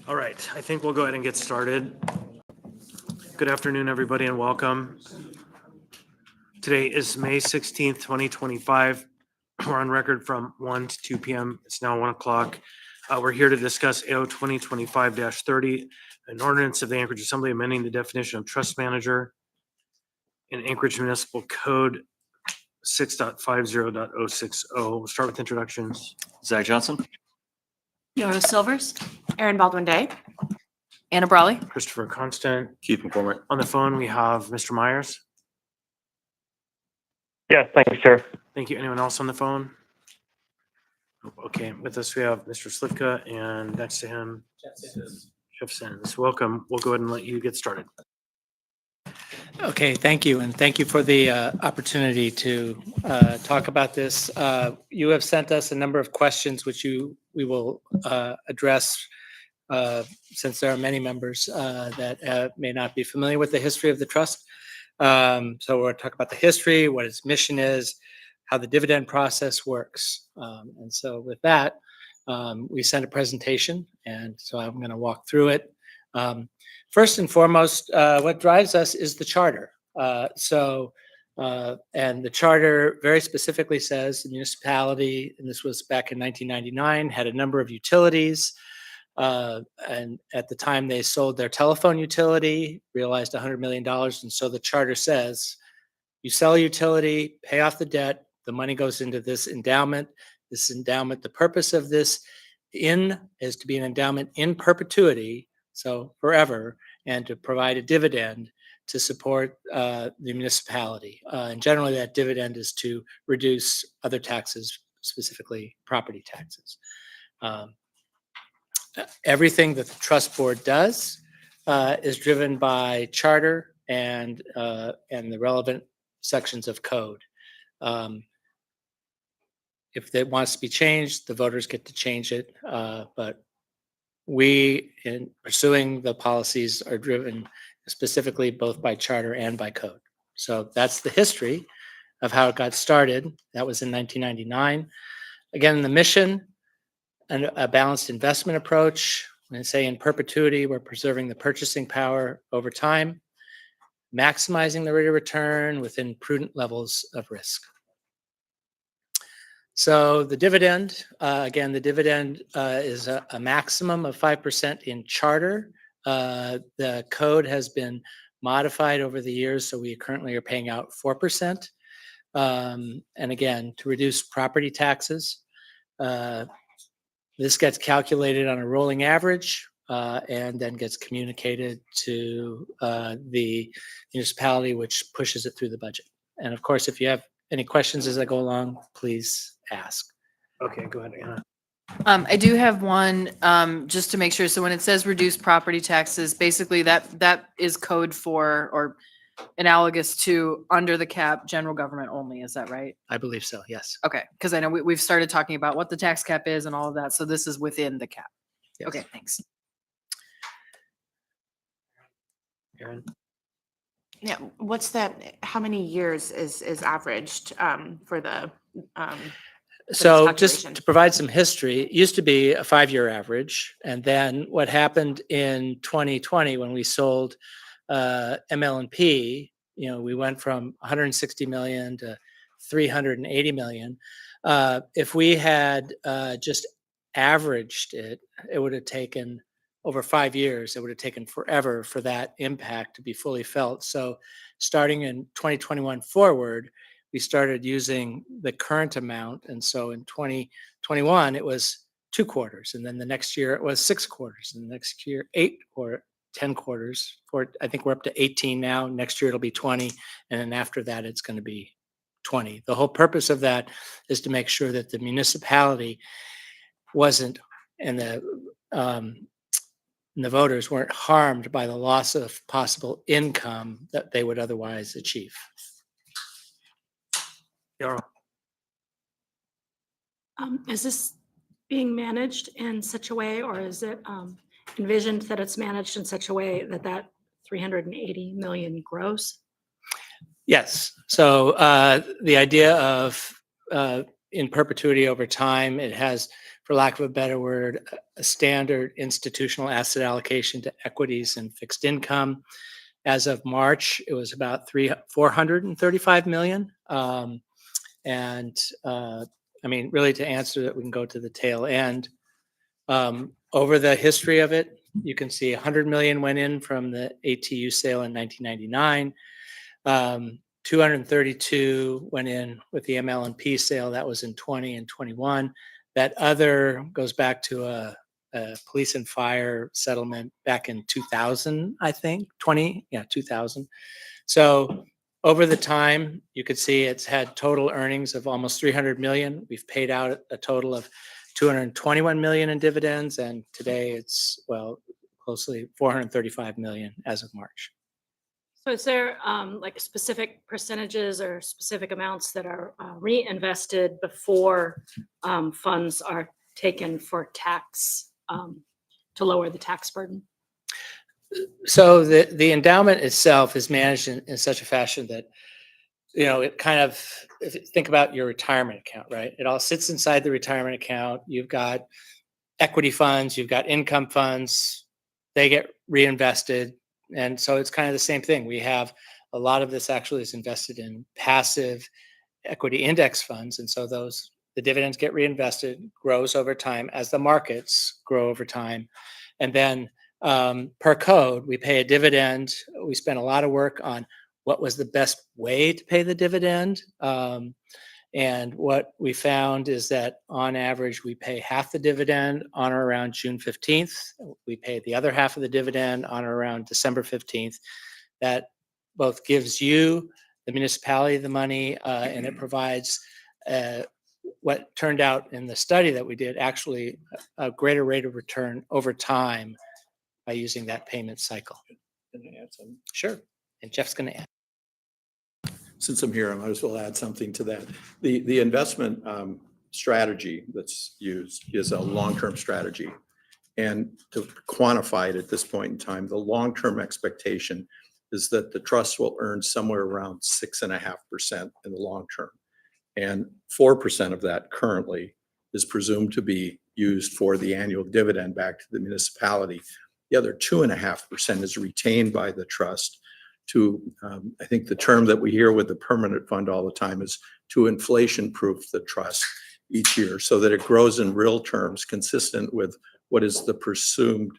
All right, I think we'll go ahead and get started. Good afternoon, everybody, and welcome. Today is May 16th, 2025. We're on record from 1 to 2 p.m. It's now 1 o'clock. We're here to discuss AO 2025-30, an ordinance of the Anchorage Assembly amending the definition of trust manager in Anchorage Municipal Code 6.50.060. We'll start with introductions. Zach Johnson. Yara Silvers, Erin Baldwin Day. Anna Brawley. Christopher Constant. Keith McCormick. On the phone, we have Mr. Myers. Yes, thank you, sir. Thank you. Anyone else on the phone? Okay, with us we have Mr. Slivka, and next to him, Jeff Sins. Welcome. We'll go ahead and let you get started. Okay, thank you, and thank you for the opportunity to talk about this. You have sent us a number of questions which we will address since there are many members that may not be familiar with the history of the trust. So we'll talk about the history, what its mission is, how the dividend process works. And so with that, we sent a presentation, and so I'm going to walk through it. First and foremost, what drives us is the charter. And the charter very specifically says the municipality, and this was back in 1999, had a number of utilities. And at the time they sold their telephone utility, realized $100 million. And so the charter says, you sell a utility, pay off the debt, the money goes into this endowment. This endowment, the purpose of this is to be an endowment in perpetuity, so forever, and to provide a dividend to support the municipality. And generally that dividend is to reduce other taxes, specifically property taxes. Everything that the trust board does is driven by charter and the relevant sections of code. If it wants to be changed, the voters get to change it. But we, in pursuing the policies, are driven specifically both by charter and by code. So that's the history of how it got started. That was in 1999. Again, the mission and a balanced investment approach. When I say in perpetuity, we're preserving the purchasing power over time, maximizing the rate of return within prudent levels of risk. So the dividend, again, the dividend is a maximum of 5% in charter. The code has been modified over the years, so we currently are paying out 4%. And again, to reduce property taxes. This gets calculated on a rolling average and then gets communicated to the municipality, which pushes it through the budget. And of course, if you have any questions as I go along, please ask. Okay, go ahead, Anna. I do have one just to make sure. So when it says reduce property taxes, basically that is code for or analogous to under the cap general government only. Is that right? I believe so, yes. Okay, because I know we've started talking about what the tax cap is and all of that. So this is within the cap. Yes. Okay, thanks. Erin? Yeah, what's that? How many years is averaged for the? So just calculation? to provide some history, it used to be a 5-year average. And then what happened in 2020 when we sold ML&P, we went from 160 million to 380 million. If we had just averaged it, it would have taken over 5 years. It would have taken forever for that impact to be fully felt. So starting in 2021 forward, we started using the current amount. And so in 2021, it was 2 quarters. And then the next year it was 6 quarters. And the next year, 10 quarters. I think we're up to 18 now. Next year it'll be 20. And then after that, it's going to be 20. The whole purpose of that is to make sure that the municipality wasn't, and the voters weren't harmed by the loss of possible income that they would otherwise achieve. Yara? Is this being managed in such a way, or is it envisioned that it's managed in such a way that 380 million grows? Yes. So the idea of in perpetuity over time. It has, for lack of a better word, a standard institutional asset allocation to equities and fixed income. As of March, it was about 435 million. I mean, really, to answer that, we can go to the tail end. Over the history of it, you can see 100 million went in from the ATU sale in 1999. 232 went in with the ML&P sale. That was in 20 and 21. That other goes back to a police and fire settlement back in 2000, I think, 2000. So over the time, you could see it's had total earnings of almost 300 million. We've paid out a total of 221 million in dividends, and today it's, well, closely 435 million as of March. So is there like specific percentages or specific amounts that are reinvested before funds are taken for tax, to lower the tax burden? So the endowment itself is managed in such a fashion that, you know, it kind of, if you think about your retirement account, right? It all sits inside the retirement account. You've got equity funds, you've got income funds, they get reinvested. And so it's kind of the same thing. We have a lot of this actually is invested in passive equity index funds. And so the dividends get reinvested, grows over time as the markets grow over time. And then per code, we pay a dividend. We spent a lot of work on what was the best way to pay the dividend. And what we found is that on average, we pay half the dividend on or around June 15th. We pay the other half of the dividend on or around December 15th. That both gives you, the municipality, the money, and it provides what turned out in the study that we did, actually a greater rate of return over time by using that payment cycle. Can I add something? Sure. And Jeff's going to add. Since I'm here, I might as well add something to that. The investment strategy that's used is a long-term strategy. And to quantify it at this point in time, the long-term expectation is that the trust will earn somewhere around 6.5% in the long term. And 4% of that currently is presumed to be used for the annual dividend back to the municipality. The other 2.5% is retained by the trust to, I think the term that we hear with the permanent fund all the time is to inflation-proof the trust each year so that it grows in real terms consistent with what is the presumed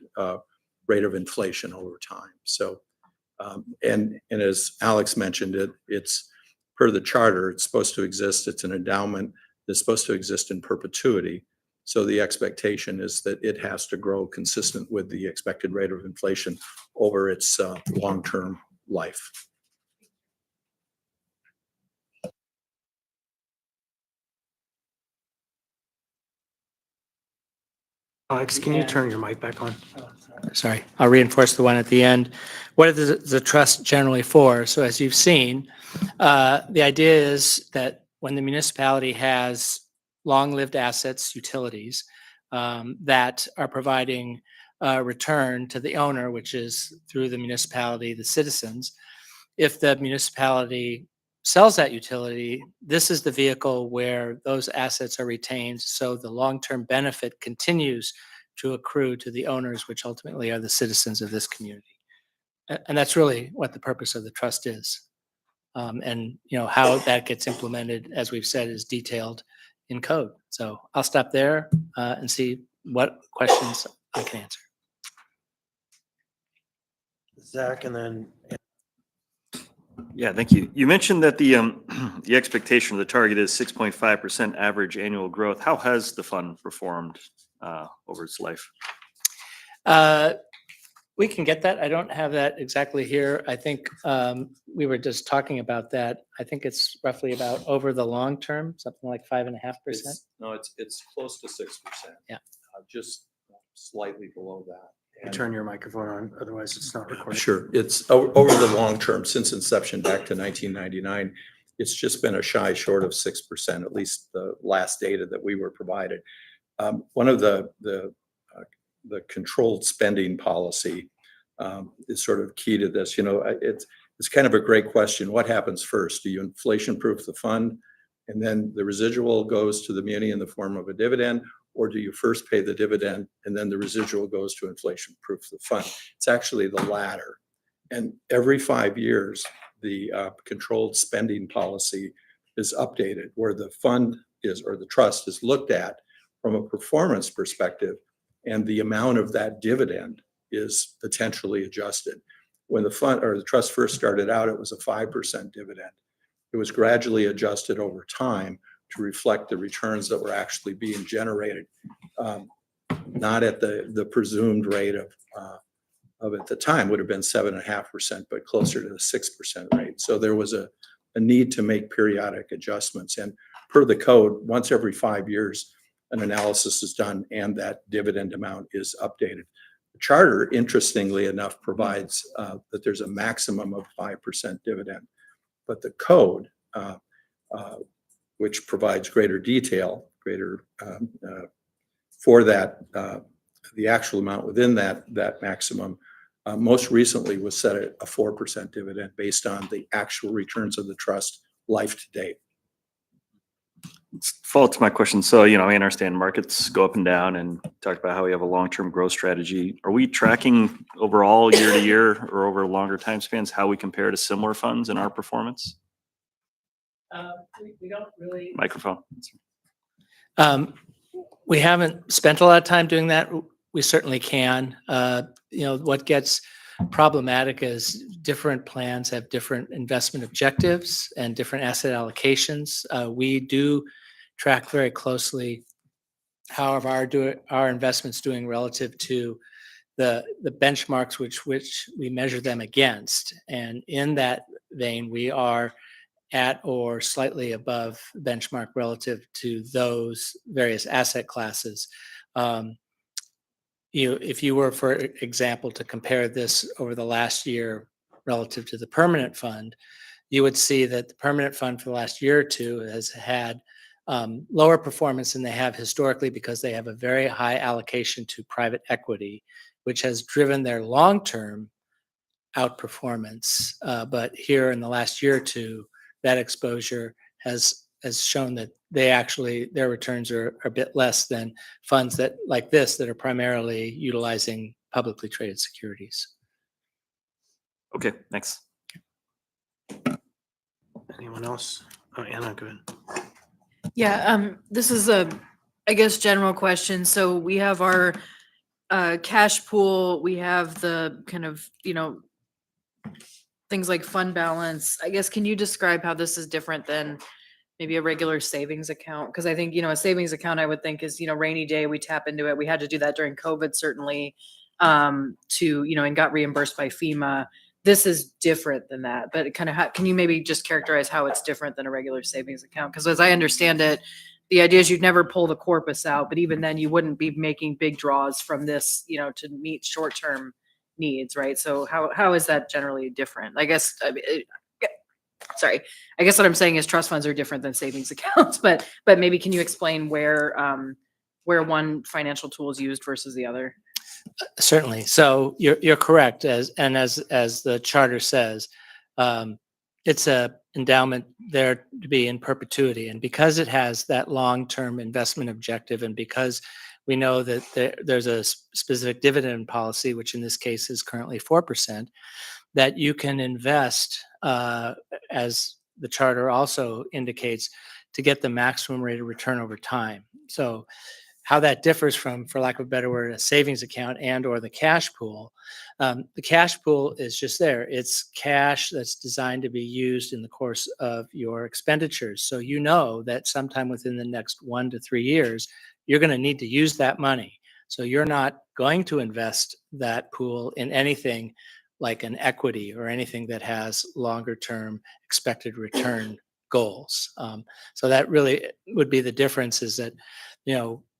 rate of inflation over time. So, and as Alex mentioned, it's per the charter, it's supposed to exist. It's an endowment that's supposed to exist in perpetuity. So the expectation is that it has to grow consistent with the expected rate of inflation over its long-term life. Alex, can you turn your mic back on? Sorry, I'll reinforce the one at the end. What is the trust generally for? So as you've seen, the idea is that when the municipality has long-lived assets, utilities, that are providing return to the owner, which is through the municipality, the citizens. If the municipality sells that utility, this is the vehicle where those assets are retained. So the long-term benefit continues to accrue to the owners, which ultimately are the citizens of this community. And that's really what the purpose of the trust is. And you know how that gets implemented, as we've said, is detailed in code. So I'll stop there and see what questions I can answer. Zach, and then Yeah, thank you. You mentioned that the expectation of the target is 6.5% average annual growth. How has the fund performed over its life? We can get that. I don't have that exactly here. I think we were just talking about that. I think it's roughly about over the long term, something like 5.5%. No, it's close to 6%. Yeah. Just slightly below that. And turn your microphone on, otherwise it's not recording. sure, it's over the long term, since inception back to 1999, it's just been a shy short of 6%, at least the last data that we were provided. One of the controlled spending policy is sort of key to this. You know, it's kind of a great question. What happens first? Do you inflation proof the fund and then the residual goes to the muni in the form of a dividend? Or do you first pay the dividend and then the residual goes to inflation-proof the fund? It's actually the latter. And every 5 years, the controlled spending policy is updated, where the fund is, or the trust is looked at from a performance perspective, and the amount of that dividend is potentially adjusted. When the fund or the trust first started out, it was a 5% dividend. It was gradually adjusted over time to reflect the returns that were actually being generated, not at the presumed rate of at the time would have been 7.5%, but closer to the 6% rate. So there was a need to make periodic adjustments. And per the code, once every 5 years, an analysis is done and that dividend amount is updated. The charter, interestingly enough, provides that there's a maximum of 5% dividend, but the code, which provides greater detail, for that, the actual amount within that maximum, most recently was set at a 4% dividend based on the actual returns of the trust life to date. Follow to my question. So, I understand markets go up and down and talked about how we have a long-term growth strategy. Are we tracking overall year to year or over longer time spans, how we compare to similar funds in our performance? We don't really. Microphone. We haven't spent a lot of time doing that. We certainly can. What gets problematic is different plans have different investment objectives and different asset allocations. We do track very closely how our investments doing relative to the benchmarks which we measure them against. And in that vein, we are at or slightly above benchmark relative to those various asset classes. If you were, for example, to compare this over the last year relative to the permanent fund, you would see that the permanent fund for the last year or two has had lower performance than they have historically because they have a very high allocation to private equity, which has driven their long-term outperformance. But here in the last year or two, that exposure has shown that their returns are a bit less than funds that like this that are primarily utilizing publicly traded securities. Okay, thanks. Anyone else? Oh, Anna, go ahead. Yeah, this is I guess, general question. So we have our cash pool, we have the kind of, things like fund balance. I guess, can you describe how this is different than maybe a regular savings account? Because I think, a savings account I would think is, rainy day, we tap into it. We had to do that during COVID, certainly, and got reimbursed by FEMA. This is different than that, but can you maybe just characterize how it's different than a regular savings account? Because as I understand it, the idea is you'd never pull the corpus out, but even then you wouldn't be making big draws from this, to meet short-term needs, right? So how is that generally different? I guess, sorry, I guess what I'm saying is trust funds are different than savings accounts, but maybe can you explain where one financial tool is used versus the other? Certainly. So you're correct, as the charter says, it's a endowment there to be in perpetuity, and because it has that long-term investment objective, and because we know that there's a specific dividend policy, which in this case is currently 4%, that you can invest, as the charter also indicates, to get the maximum rate of return over time. So how that differs from, for lack of a better word, a savings account and or the cash pool. The cash pool is just there. It's cash that's designed to be used in the course of your expenditures. So you know that sometime within the next 1 to 3 years, you're going to need to use that money. So you're not going to invest that pool in anything like an equity or anything that has longer term expected return goals. So that really would be the difference, is that,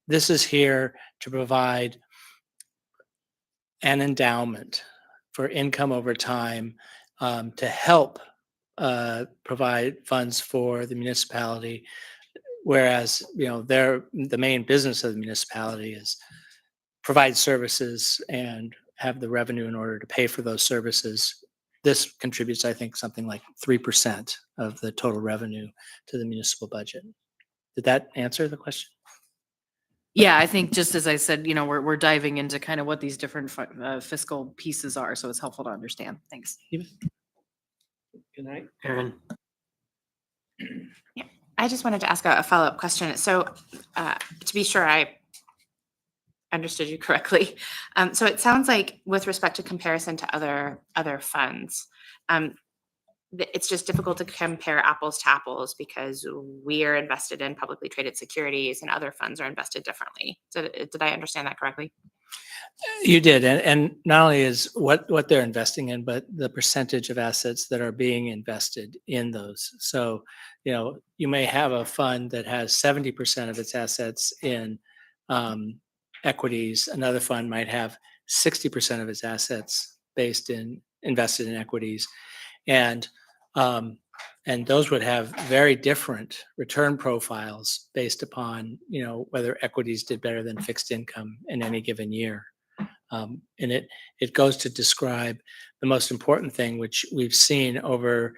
this is here to provide an endowment for income over time, to help provide funds for the municipality, whereas the main business of the municipality is provide services and have the revenue in order to pay for those services this contributes, I think, something like 3% of the total revenue to the municipal budget. Did that answer the question? Yeah, I think just as I said, we're diving into kind of what these different fiscal pieces are, so it's helpful to understand. Thanks. Good night. Aaron, I just wanted to ask a follow-up question. So to be sure I understood you correctly, so it sounds like with respect to comparison to other funds, it's just difficult to compare apples to apples because we are invested in publicly traded securities and other funds are invested differently. So did I understand that correctly? You did, and not only is what they're investing in, but the percentage of assets that are being invested in those. So, you may have a fund that has 70% of its assets in equities. Another fund might have 60% of its assets invested in equities, and those would have very different return profiles based upon whether equities did better than fixed income in any given year. And it goes to describe the most important thing, which we've seen over,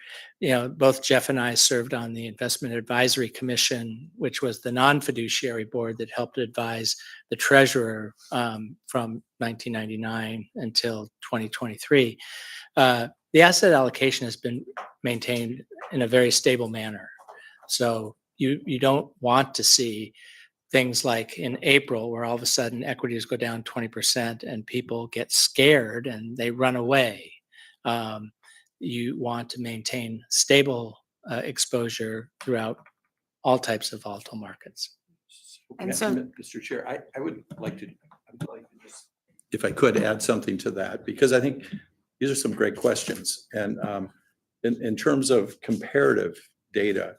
both Jeff and I served on the Investment Advisory Commission, which was the non-fiduciary board that helped advise the treasurer from 1999 until 2023. The asset allocation has been maintained in a very stable manner. So you don't want to see things like in April, where all of a sudden equities go down 20% and people get scared and they run away. You want to maintain stable exposure throughout all types of volatile markets. And so- Mr. Chair, I would like to just, if I could, add something to that, because I think these are some great questions. And in terms of comparative data,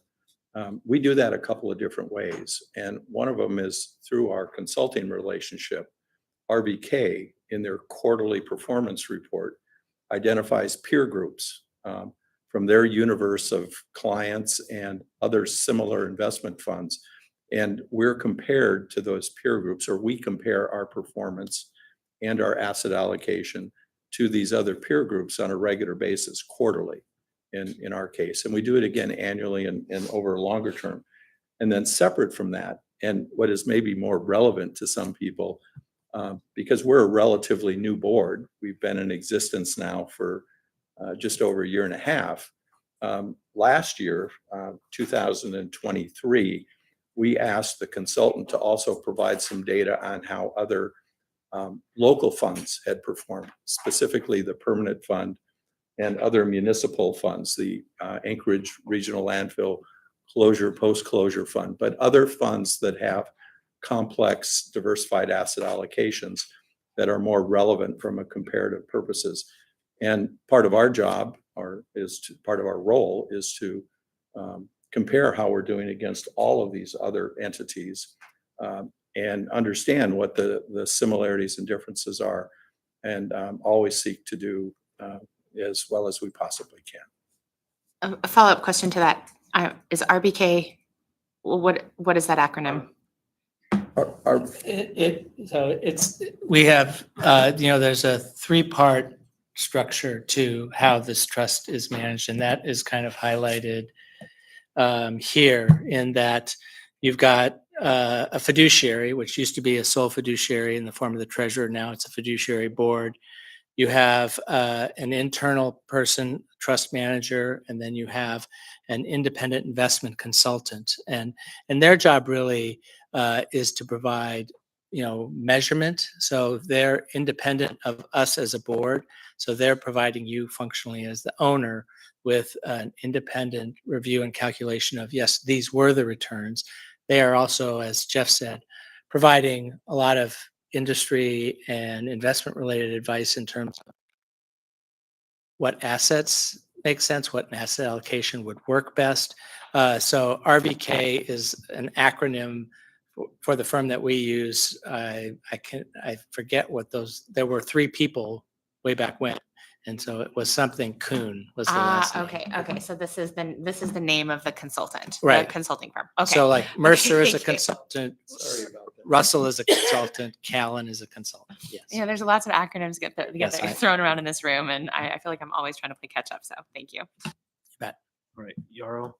we do that a couple of different ways. And one of them is through our consulting relationship. RBK, in their quarterly performance report, identifies peer groups from their universe of clients and other similar investment funds. And we're compared to those peer groups, or we compare our performance and our asset allocation to these other peer groups on a regular basis, quarterly. In our case, and we do it again annually and over a longer term. And then separate from that, and what is maybe more relevant to some people, because we're a relatively new board, we've been in existence now for just over a year and a half. Last year, 2023, we asked the consultant to also provide some data on how other local funds had performed, specifically the permanent fund and other municipal funds, the Anchorage Regional Landfill Post-Closure Fund, but other funds that have complex diversified asset allocations that are more relevant from a comparative purposes. And part of our job, part of our role, is to compare how we're doing against all of these other entities and understand what the similarities and differences are, and always seek to do as well as we possibly can. A follow-up question to that is RBK. What is that acronym? We have there's a three-part structure to how this trust is managed, and that is kind of highlighted here, in that you've got a fiduciary, which used to be a sole fiduciary in the form of the treasurer. Now it's a fiduciary board. You have an internal person, trust manager, and then you have an independent investment consultant. And their job really is to provide, measurement. So they're independent of us as a board. So they're providing you functionally as the owner with an independent review and calculation of, yes, these were the returns. They are also, as Jeff said, providing a lot of industry and investment related advice in terms of what assets make sense, what asset allocation would work best. So RBK is an acronym for the firm that we use. I forget what there were three people way back when. And so it was something Kuhn was the last name. Okay. So this is the name of the consultant, Right. the consulting firm. Okay. So like Mercer is a Thank you. consultant. Sorry about Russell is a consultant, Callan is a consultant, yes. Yeah, there's lots of acronyms get Yes, together I- thrown around in this room, and I feel like I'm always trying to play catch up. So thank you. All right, Yarrow.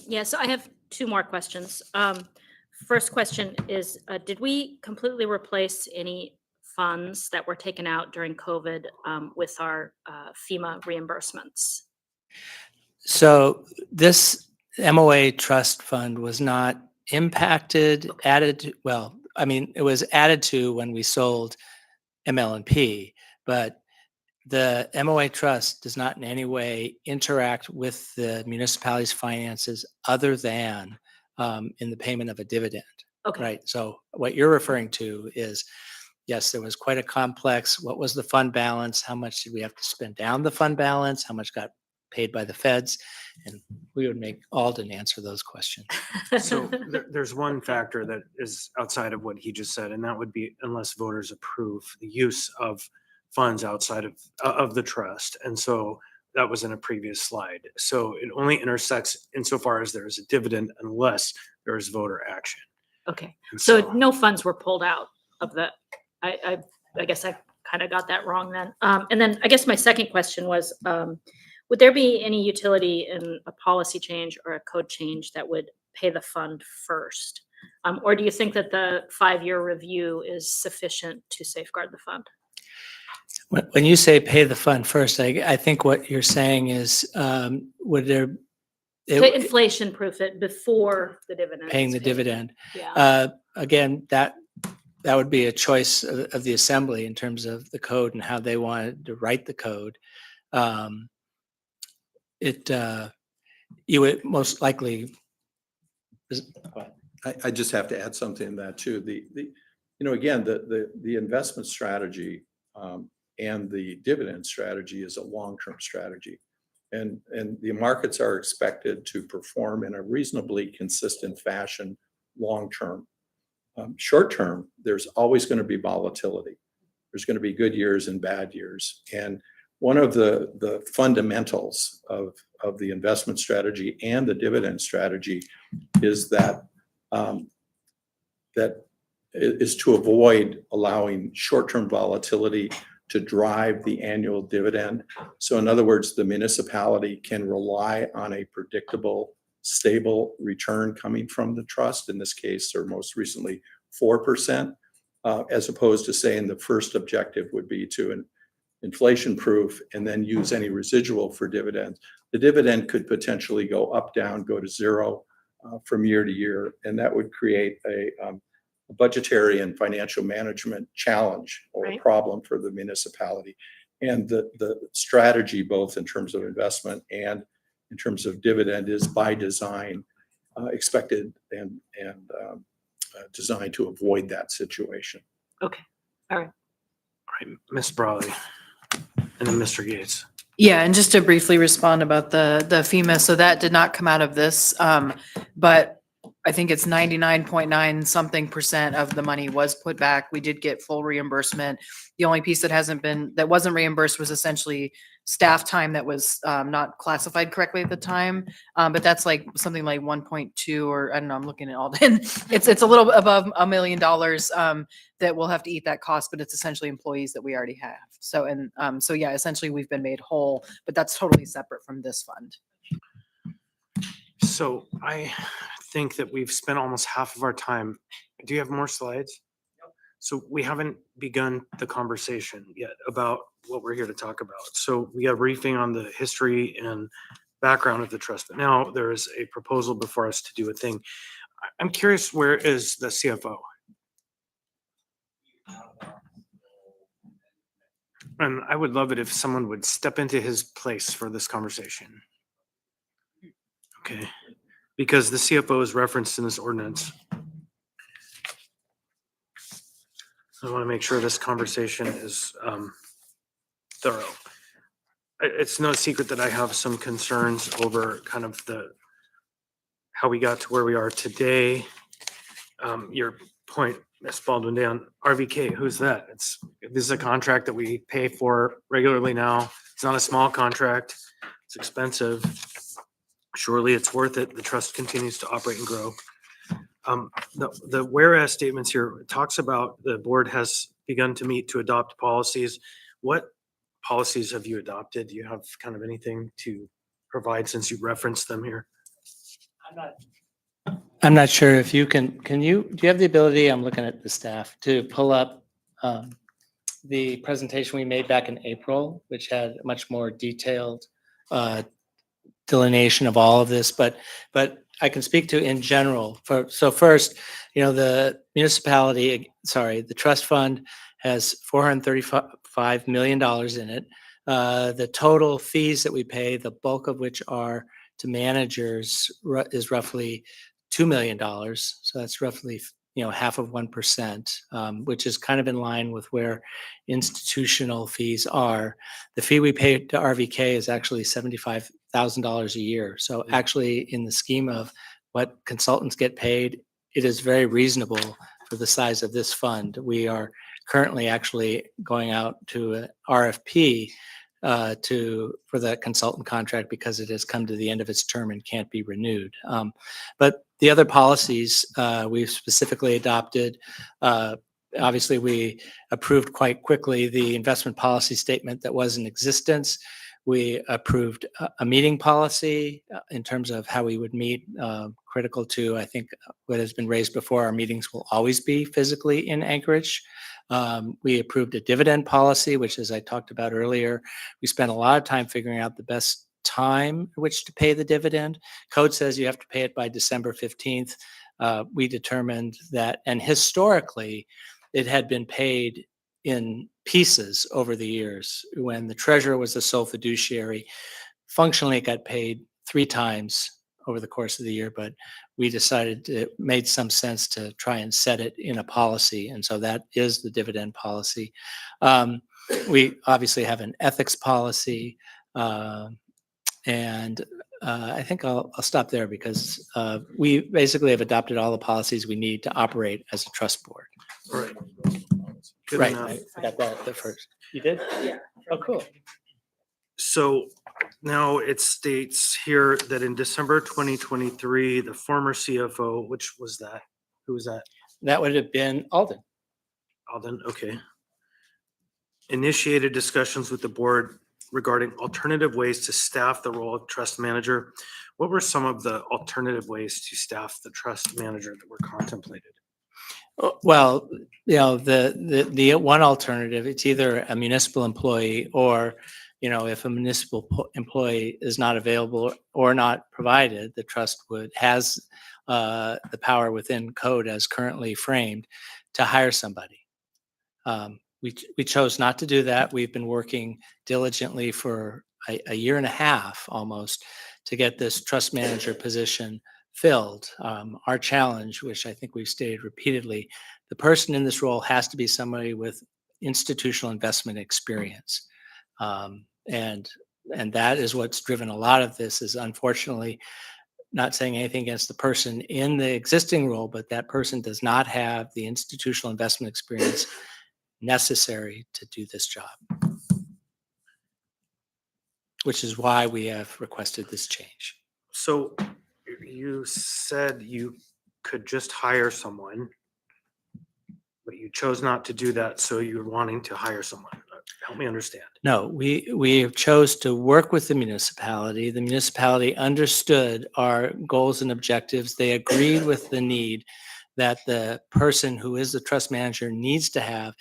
Yeah, so I have two more questions. First question is, did we completely replace any funds that were taken out during COVID with our FEMA reimbursements? So this MOA trust fund was not impacted, it was added to when we sold ML&P, but the MOA trust does not in any way interact with the municipality's finances other than in the payment of a dividend, Okay. right? So what you're referring to is, yes, there was quite a complex, what was the fund balance? How much did we have to spend down the fund balance? How much got paid by the feds? And we would make Alden answer those questions. So there's one factor that is outside of what he just said, and that would be unless voters approve the use of funds outside of the trust. And so that was in a previous slide. So it only intersects insofar as there is a dividend unless there is voter action. Okay, And so no funds were pulled out of the, I guess I kind of got that wrong then. And then I guess my second question was, would there be any utility in a policy change or a code change that would pay the fund first? Or do you think that the 5-year review is sufficient to safeguard the fund? When you say pay the fund first, I think what you're saying is, would there? To inflation proof it before the dividend. Paying is the paid. dividend. Yeah, Again, that would be a choice of the assembly in terms of the code and how they wanted to write the code. You would most likely. I just have to add something to that too. Again, the investment strategy and the dividend strategy is a long-term strategy. And the markets are expected to perform in a reasonably consistent fashion long-term. Short-term, there's always going to be volatility. There's going to be good years and bad years. And one of the fundamentals of the investment strategy and the dividend strategy is that is to avoid allowing short-term volatility to drive the annual dividend. So in other words, the municipality can rely on a predictable, stable return coming from the trust, in this case, or most recently, 4%, as opposed to saying the first objective would be to inflation proof and then use any residual for dividends. The dividend could potentially go up, down, go to zero from year to year, and that would create a budgetary and financial management challenge or Right. problem for the municipality. And the strategy, both in terms of investment and in terms of dividend, is by design expected and designed to avoid that situation. okay, all right. All right, Ms. Brawley, and then Mr. Gates. Yeah, and just to briefly respond about the FEMA, so that did not come out of this, but I think it's 99.9 something percent of the money was put back. We did get full reimbursement. The only piece that wasn't reimbursed was essentially staff time that was not classified correctly at the time. But that's like something like 1.2, or I don't know, I'm looking at all then. It's a little above $1 million that we'll have to eat that cost, but it's essentially employees that we already have. So, so yeah, essentially we've been made whole, but that's totally separate from this fund. So I think that we've spent almost half of our time. Do you have more slides? So we haven't begun the conversation yet about what we're here to talk about. So we got a briefing on the history and background of the trust, but now there is a proposal before us to do a thing. I'm curious, where is the CFO? And I would love it if someone would step into his place for this conversation. Okay, because the CFO is referenced in this ordinance. I want to make sure this conversation is thorough. It's no secret that I have some concerns over kind of how we got to where we are today. Your point, Ms. Baldwin, down RVK, who's that? This is a contract that we pay for regularly now. It's not a small contract. It's expensive. Surely it's worth it. The trust continues to operate and grow. The whereas statements here talks about the board has begun to meet to adopt policies. What policies have you adopted? Do you have kind of anything to provide since you referenced them here? I'm not sure if you do you have the ability, I'm looking at the staff, to pull up the presentation we made back in April, which had a much more detailed delineation of all of this, but I can speak to in general. So first, the the trust fund has $435 million in it. The total fees that we pay, the bulk of which are to managers, is roughly $2 million. So that's roughly, half of 1%, which is kind of in line with where institutional fees are. The fee we pay to RVK is actually $75,000 a year. So actually, in the scheme of what consultants get paid, it is very reasonable for the size of this fund. We are currently actually going out to an RFP for the consultant contract because it has come to the end of its term and can't be renewed. But the other policies we've specifically adopted, obviously we approved quite quickly the investment policy statement that was in existence. We approved a meeting policy in terms of how we would meet, critical to, I think, what has been raised before, our meetings will always be physically in Anchorage. We approved a dividend policy, which, as I talked about earlier, we spent a lot of time figuring out the best time in which to pay the dividend. Code says you have to pay it by December 15th. We determined that, and historically, it had been paid in pieces over the years. When the treasurer was the sole fiduciary, functionally it got paid 3 times over the course of the year, but we decided it made some sense to try and set it in a policy. And so that is the dividend policy. We obviously have an ethics policy. And I think I'll stop there because we basically have adopted all the policies we need to operate as a trust board. All right. Good Right, enough. I forgot that at the first. You did? Yeah. Oh, cool. So now it states here that in December 2023, the former CFO, which was that? Who was that? That would have been Alden. Alden, okay. Initiated discussions with the board regarding alternative ways to staff the role of trust manager. What were some of the alternative ways to staff the trust manager that were contemplated? Well, the one alternative, it's either a municipal employee or, if a municipal employee is not available or not provided, the trust has the power within code as currently framed to hire somebody. We chose not to do that. We've been working diligently for a year and a half almost to get this trust manager position filled. Our challenge, which I think we've stated repeatedly, the person in this role has to be somebody with institutional investment experience. And that is what's driven a lot of this, is unfortunately, not saying anything against the person in the existing role, but that person does not have the institutional investment experience necessary to do this job, which is why we have requested this change. So you said you could just hire someone, but you chose not to do that. So you're wanting to hire someone. Help me understand. No, we chose to work with the municipality. The municipality understood our goals and objectives. They agreed with the need that the person who is the trust manager needs to have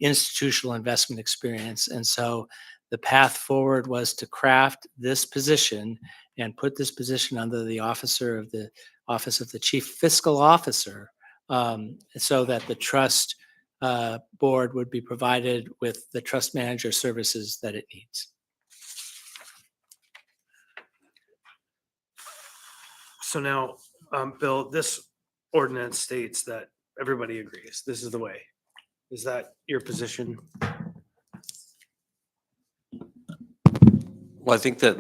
institutional investment experience. And so the path forward was to craft this position and put this position under the Office of the Chief Fiscal Officer, so that the trust board would be provided with the trust manager services that it needs. So now, Bill, this ordinance states that everybody agrees this is the way. Is that your position? Well, I think that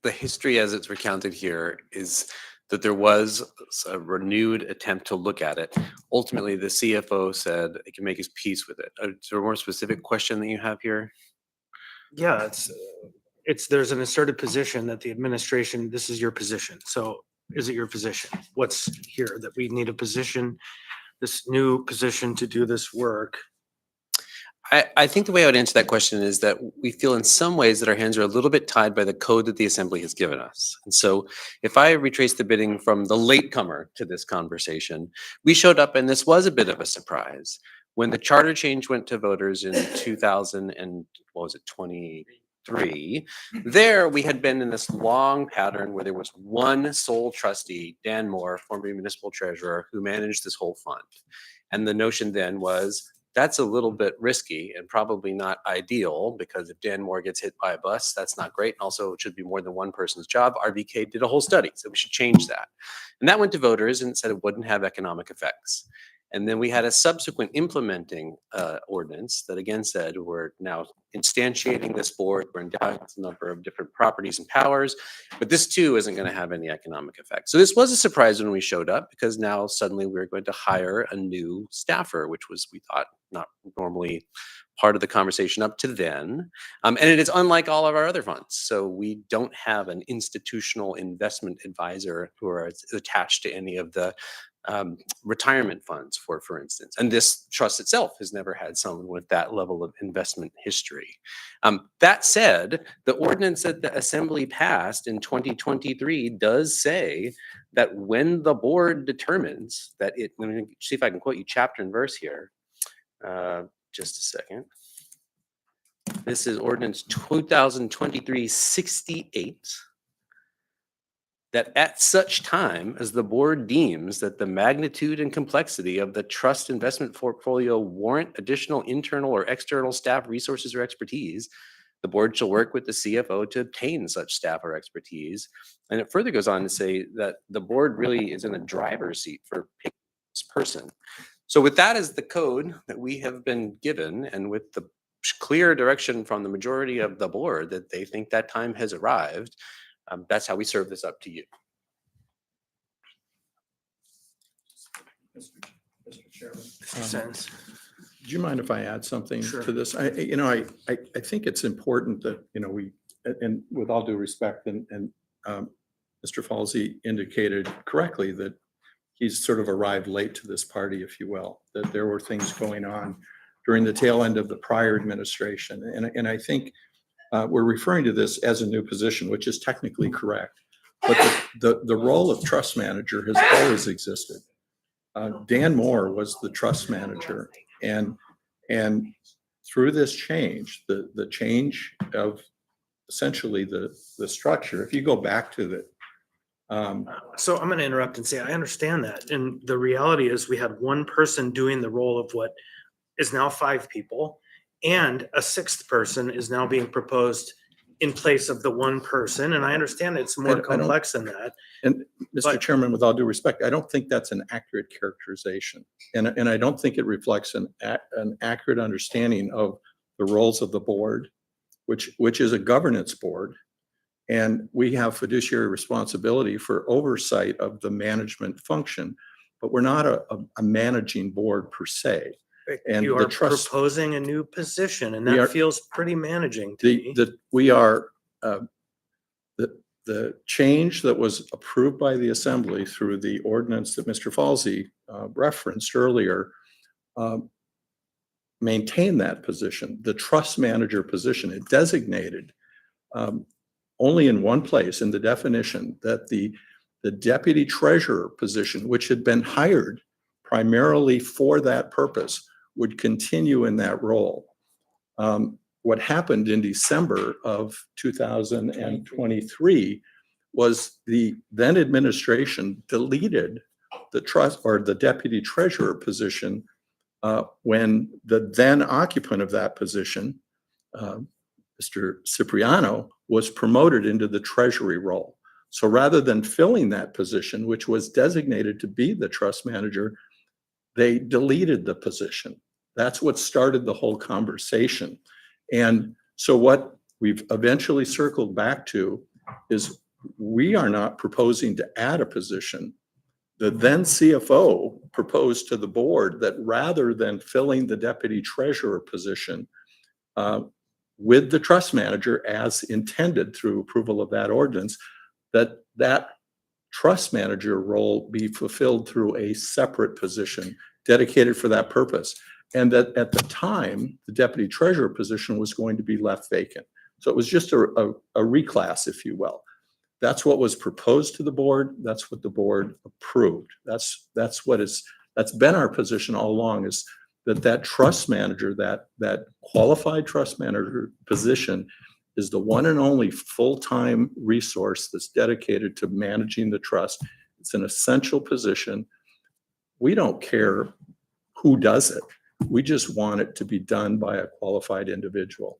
the history as it's recounted here is that there was a renewed attempt to look at it. Ultimately, the CFO said it can make his peace with it. Is there a more specific question that you have here? Yeah, there's an asserted position that the administration, this is your position. So is it your position? What's here that we need a position, this new position to do this work? I think the way I would answer that question is that we feel in some ways that our hands are a little bit tied by the code that the Assembly has given us. And so if I retrace the bidding from the latecomer to this conversation, we showed up and this was a bit of a surprise. When the charter change went to voters in 2000 and what was it, 23, there we had been in this long pattern where there was one sole trustee, Dan Moore, former municipal treasurer, who managed this whole fund. And the notion then was, that's a little bit risky and probably not ideal, because if Dan Moore gets hit by a bus, that's not great. And also it should be more than one person's job. RBK did a whole study, so we should change that. And that went to voters and said it wouldn't have economic effects. And then we had a subsequent implementing ordinance that again said we're now instantiating this board, we're endowing a number of different properties and powers, but this too isn't going to have any economic effect. So this was a surprise when we showed up, because now suddenly we're going to hire a new staffer, which was, we thought, not normally part of the conversation up to then. And it is unlike all of our other funds. So we don't have an institutional investment advisor who are attached to any of the retirement funds, for instance. And this trust itself has never had someone with that level of investment history. That said, the ordinance that the Assembly passed in 2023 does say that when the board determines that it, let me see if I can quote you chapter and verse here. Just a second. This is ordinance 2023-68. That at such time as the board deems that the magnitude and complexity of the trust investment portfolio warrant additional internal or external staff resources or expertise, the board shall work with the CFO to obtain such staff or expertise. And it further goes on to say that the board really is in the driver's seat for picking this person. So with that as the code that we have been given, and with the clear direction from the majority of the board that they think that time has arrived, that's how we serve this up to you. Mr. Chairman. Mr. Sentence. Do you mind if I add something Sure. to this? I think it's important that, we, and with all due respect, and Mr. Falsey indicated correctly that he's sort of arrived late to this party, if you will, that there were things going on during the tail end of the prior administration. And I think we're referring to this as a new position, which is technically correct. But the role of trust manager has always existed. Dan Moore was the trust manager. And through this change, the change of essentially the structure, if you go back to the So I'm going to interrupt and say, I understand that. And the reality is we had one person doing the role of what is now 5 people, and a 6th person is now being proposed in place of the one person. And I understand it's more complex than that. And Mr. Chairman, with all due respect, I don't think that's an accurate characterization. And I don't think it reflects an accurate understanding of the roles of the board, which is a governance board. And we have fiduciary responsibility for oversight of the management function, but we're not a managing board per se. And you the are trust, proposing a new position, and We that are- feels pretty managing to me. we are, the change that was approved by the Assembly through the ordinance that Mr. Falsey referenced earlier maintained that position. The trust manager position, it designated only in one place in the definition that the deputy treasurer position, which had been hired primarily for that purpose, would continue in that role. What happened in December of 2023 was the then administration deleted the trust or the deputy treasurer position when the then occupant of that position, Mr. Cipriano, was promoted into the treasury role. So rather than filling that position, which was designated to be the trust manager, they deleted the position. That's what started the whole conversation. And so what we've eventually circled back to is we are not proposing to add a position. The then CFO proposed to the board that rather than filling the deputy treasurer position with the trust manager as intended through approval of that ordinance, that trust manager role be fulfilled through a separate position dedicated for that purpose. And that at the time, the deputy treasurer position was going to be left vacant. So it was just a reclass, if you will. That's what was proposed to the board. That's what the board approved. That's been our position all along, is that trust manager, that qualified trust manager position is the one and only full-time resource that's dedicated to managing the trust. It's an essential position. We don't care who does it. We just want it to be done by a qualified individual.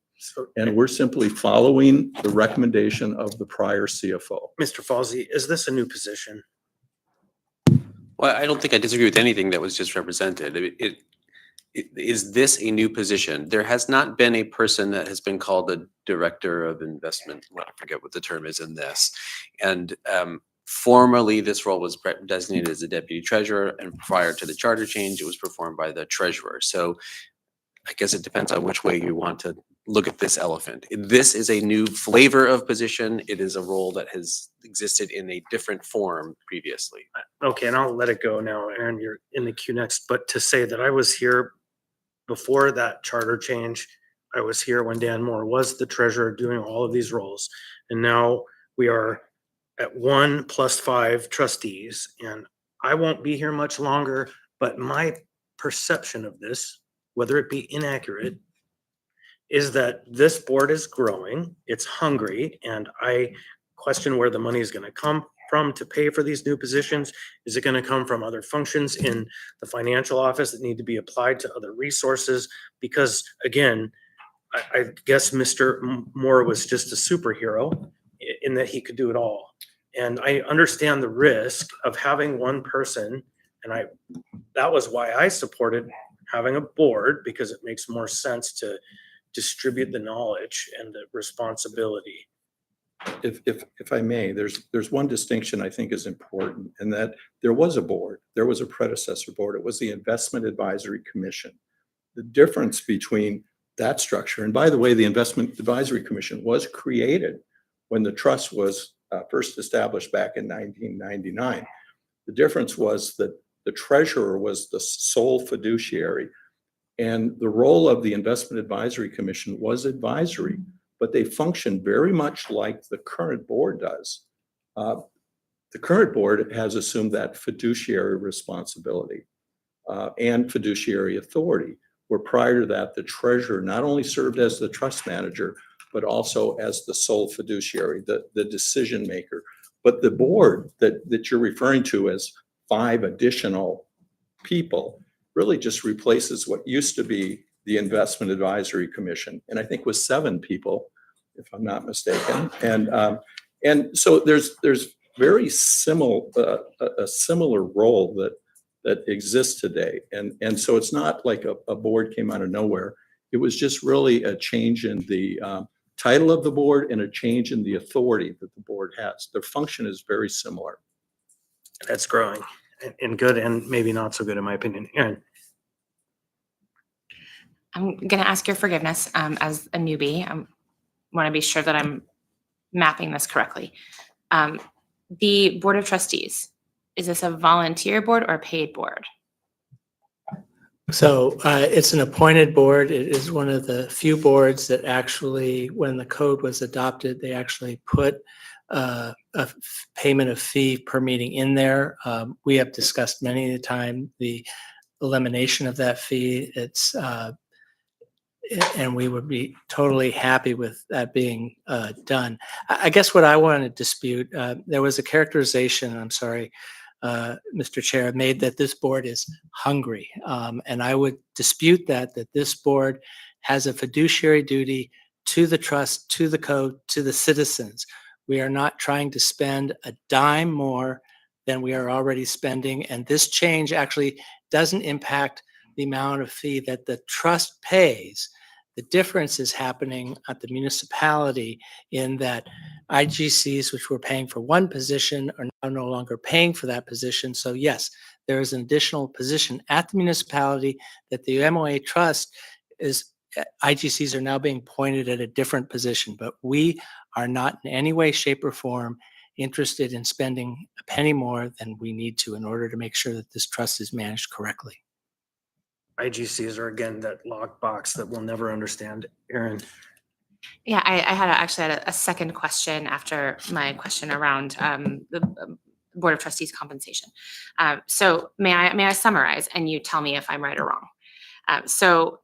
And we're simply following the recommendation of the prior CFO. Mr. Falsey, is this a new position? Well, I don't think I disagree with anything that was just represented. Is this a new position? There has not been a person that has been called a director of investment. Well, I forget what the term is in this. And formerly, this role was designated as the deputy treasurer, and prior to the charter change, it was performed by the treasurer. So I guess it depends on which way you want to look at this elephant. This is a new flavor of position. It is a role that has existed in a different form previously. Okay, and I'll let it go now. Aaron, you're in the queue next. But to say that I was here before that charter change, I was here when Dan Moore was the treasurer doing all of these roles. And now we are at 1 + 5 trustees. And I won't be here much longer, but my perception of this, whether it be inaccurate, is that this board is growing, it's hungry, and I question where the money is going to come from to pay for these new positions. Is it going to come from other functions in the financial office that need to be applied to other resources? Because again, I guess Mr. Moore was just a superhero in that he could do it all. And I understand the risk of having one person, and that was why I supported having a board, because it makes more sense to distribute the knowledge and the responsibility. If I may, there's one distinction I think is important, and that there was a board, there was a predecessor board. It was the Investment Advisory Commission. The difference between that structure, and by the way, the Investment Advisory Commission was created when the trust was first established back in 1999. The difference was that the treasurer was the sole fiduciary, and the role of the Investment Advisory Commission was advisory, but they function very much like the current board does. The current board has assumed that fiduciary responsibility and fiduciary authority, where prior to that, the treasurer not only served as the trust manager, but also as the sole fiduciary, the decision maker. But the board that you're referring to as 5 additional people really just replaces what used to be the Investment Advisory Commission, and I think was 7 people, if I'm not mistaken. And so there's very similar a similar role that exists today, and so it's not like a board came out of nowhere. It was just really a change in the title of the board and a change in the authority that the board has. Their function is very similar. That's growing and good, and maybe not so good in my opinion. Aaron. I'm going to ask your forgiveness as a newbie. I want to be sure that I'm mapping this correctly. The Board of Trustees, is this a volunteer board or a paid board? So it's an appointed board. It is one of the few boards that actually, when the code was adopted, they actually put a payment of fee per meeting in there. We have discussed many a time the elimination of that fee. And we would be totally happy with that being done. I guess what I want to dispute, there was a characterization, I'm sorry, Mr. Chair, made that this board is hungry. And I would dispute that this board has a fiduciary duty to the trust, to the code, to the citizens. We are not trying to spend a dime more than we are already spending. And this change actually doesn't impact the amount of fee that the trust pays. The difference is happening at the municipality in that IGCs, which were paying for one position, are now no longer paying for that position. So yes, there is an additional position at the municipality that the MOA trust is, IGCs are now being pointed at a different position, but we are not in any way, shape, or form interested in spending a penny more than we need to in order to make sure that this trust is managed correctly. IGCs are again that lockbox that we'll never understand. Aaron, Yeah, I actually had a second question after my question around the Board of Trustees compensation. So may I summarize and you tell me if I'm right or wrong? So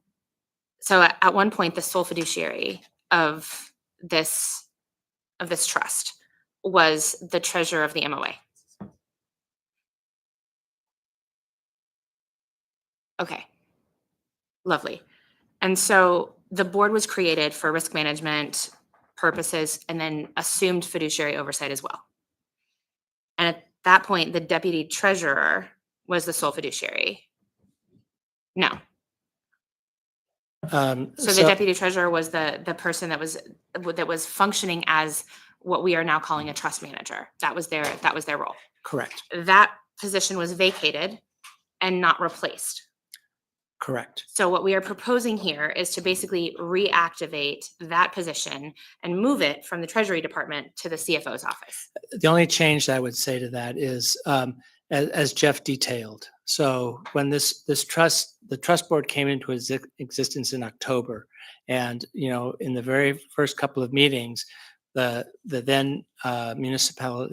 at one point, the sole fiduciary of this trust was the treasurer of the MOA. Okay, lovely. And so the board was created for risk management purposes and then assumed fiduciary oversight as well. And at that point, the deputy treasurer was the sole fiduciary. No. So the deputy treasurer was the person that was functioning as what we are now calling a trust manager. That was their role. Correct. That position was vacated and not replaced. Correct. So what we are proposing here is to basically reactivate that position and move it from the Treasury Department to the CFO's office. The only change I would say to that is, as Jeff detailed. So when the trust board came into existence in October, and in the very first couple of meetings, the then municipal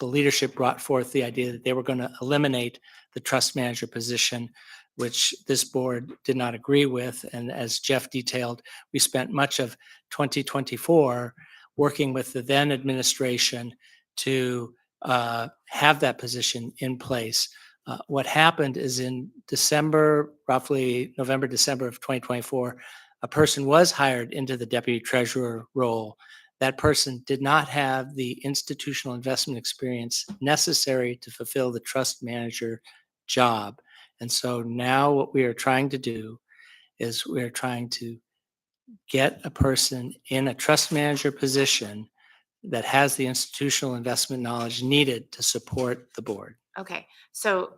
leadership brought forth the idea that they were going to eliminate the trust manager position, which this board did not agree with. And as Jeff detailed, we spent much of 2024 working with the then administration to have that position in place. What happened is in December, roughly November, December of 2024, a person was hired into the deputy treasurer role. That person did not have the institutional investment experience necessary to fulfill the trust manager job. And so now what we are trying to do is we're trying to get a person in a trust manager position that has the institutional investment knowledge needed to support the board. Okay, so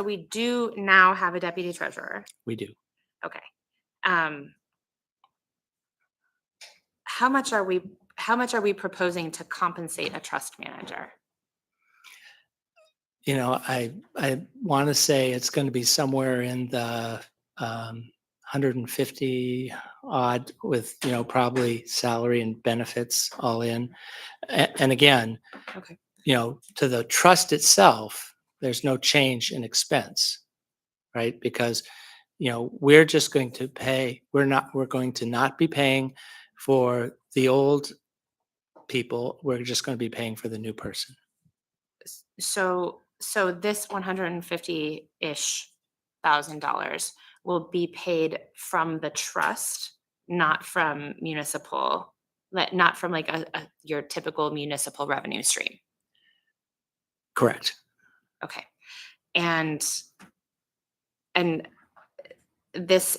we do now have a deputy treasurer. We do. Okay. How much are we proposing to compensate a trust manager? I want to say it's going to be somewhere in the 150 odd with, probably salary and benefits all in. And again, Okay. To the trust itself, there's no change in expense, right? Because, we're just going to pay, we're going to not be paying for the old people. We're just going to be paying for the new person. So this $150-ish thousand will be paid from the trust, not from municipal, not from like your typical municipal revenue stream. Correct. Okay. And this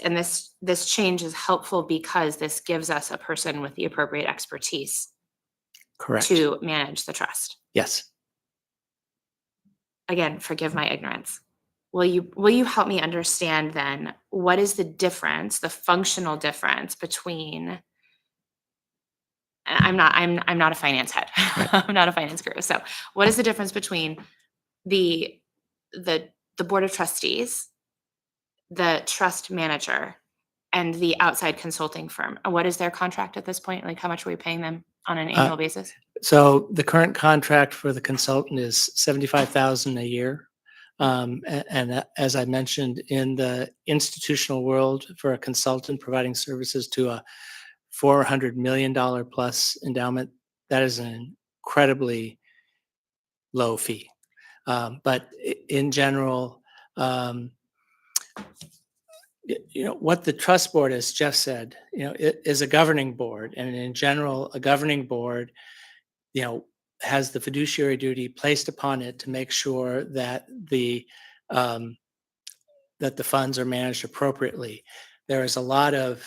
change is helpful because this gives us a person with the appropriate expertise Correct. to manage the trust. Yes. Again, forgive my ignorance. Will you help me understand then what is the difference, the functional difference between? I'm not a finance head. I'm not a finance guru. So, what is the difference between the board of trustees, the trust manager, and the outside consulting firm? What is their contract at this point? Like, how much are we paying them on an annual basis? So the current contract for the consultant is $75,000 a year. And as I mentioned, in the institutional world, for a consultant providing services to a $400 million plus endowment, that is an incredibly low fee. But in general, what the trust board, as Jeff said, it is a governing board, and in general, a governing board, has the fiduciary duty placed upon it to make sure that the funds are managed appropriately. There is a lot of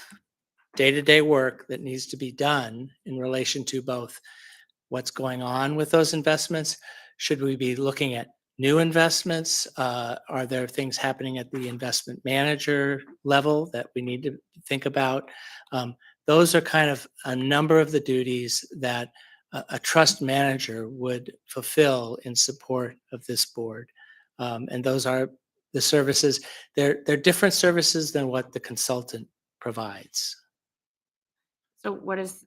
day-to-day work that needs to be done in relation to both what's going on with those investments. Should we be looking at new investments? Are there things happening at the investment manager level that we need to think about? Those are kind of a number of the duties that a trust manager would fulfill in support of this board. And those are the services. They're different services than what the consultant provides. So what is,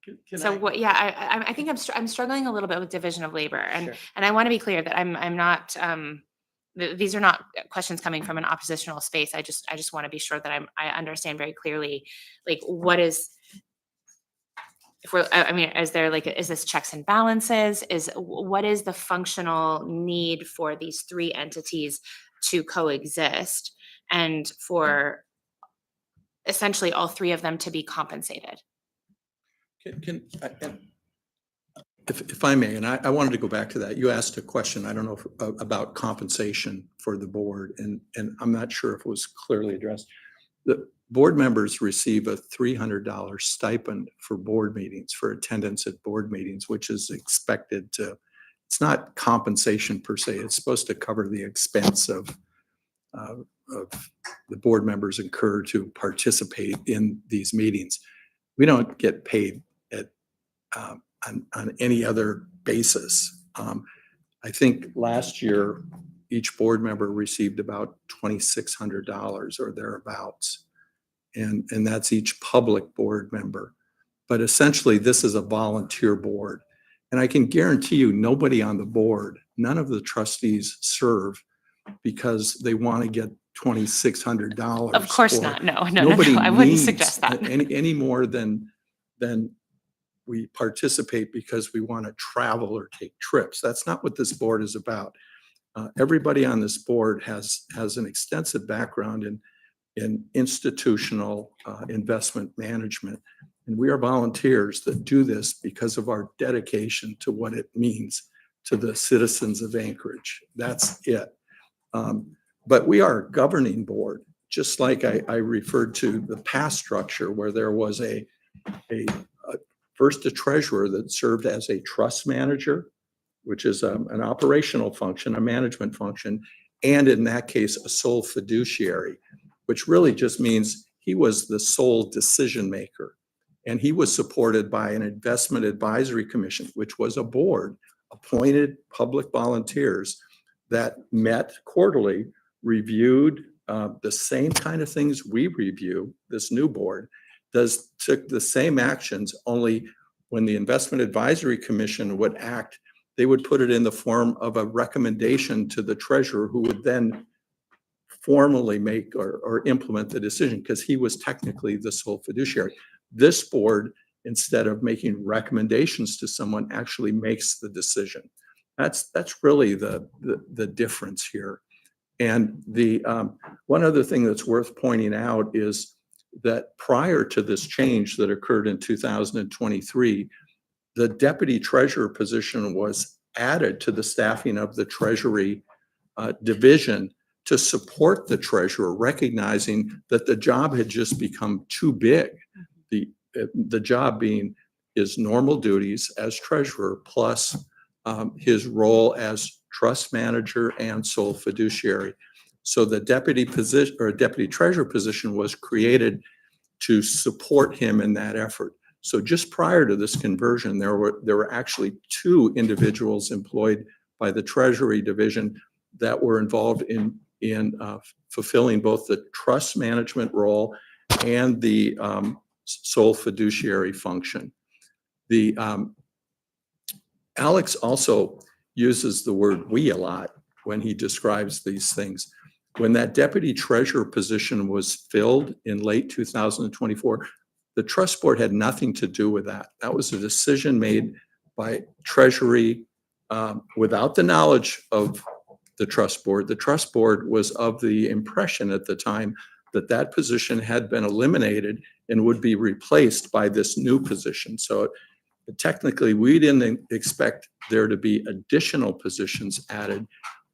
Can so I- what, yeah, I think I'm struggling a little bit with division of labor, and Sure. I want to be clear that I'm not, these are not questions coming from an oppositional space. I just want to be sure that I understand very clearly, like, what is, if we're, I mean, is there like, is this checks and balances? What is the functional need for these three entities to coexist and for essentially all three of them to be compensated? If I may, and I wanted to go back to that. You asked a question, I don't know about compensation for the board, and I'm not sure if it was clearly addressed. The board members receive a $300 stipend for board meetings, for attendance at board meetings, which is expected to, it's not compensation per se. It's supposed to cover the expense of the board members incur to participate in these meetings. We don't get paid at on any other basis. I think last year, each board member received about $2,600 or thereabouts. And that's each public board member. But essentially, this is a volunteer board. And I can guarantee you, nobody on the board, none of the trustees serve because they want to get $2,600. Of course or not. No, nobody I wouldn't needs suggest that. any more than we participate because we want to travel or take trips. That's not what this board is about. Everybody on this board has an extensive background in institutional investment management. And we are volunteers that do this because of our dedication to what it means to the citizens of Anchorage. That's it. But we are a governing board, just like I referred to the past structure where there was first a treasurer that served as a trust manager, which is an operational function, a management function, and in that case, a sole fiduciary, which really just means he was the sole decision maker. And he was supported by an investment advisory commission, which was a board, appointed public volunteers that met quarterly, reviewed the same kind of things we review. This new board took the same actions, only when the investment advisory commission would act, they would put it in the form of a recommendation to the treasurer, who would then formally make or implement the decision, because he was technically the sole fiduciary. This board, instead of making recommendations to someone, actually makes the decision. That's really the difference here. And the one other thing that's worth pointing out is that prior to this change that occurred in 2023, the deputy treasurer position was added to the staffing of the Treasury division to support the treasurer, recognizing that the job had just become too big. The job being his normal duties as treasurer plus his role as trust manager and sole fiduciary. So the deputy position, or deputy treasurer position, was created to support him in that effort. So just prior to this conversion, there were actually two individuals employed by the Treasury division that were involved in fulfilling both the trust management role and the sole fiduciary function. Alex also uses the word "we" a lot when he describes these things. When that deputy treasurer position was filled in late 2024, the trust board had nothing to do with that. That was a decision made by Treasury without the knowledge of the trust board. The trust board was of the impression at the time that that position had been eliminated and would be replaced by this new position. So technically, we didn't expect there to be additional positions added.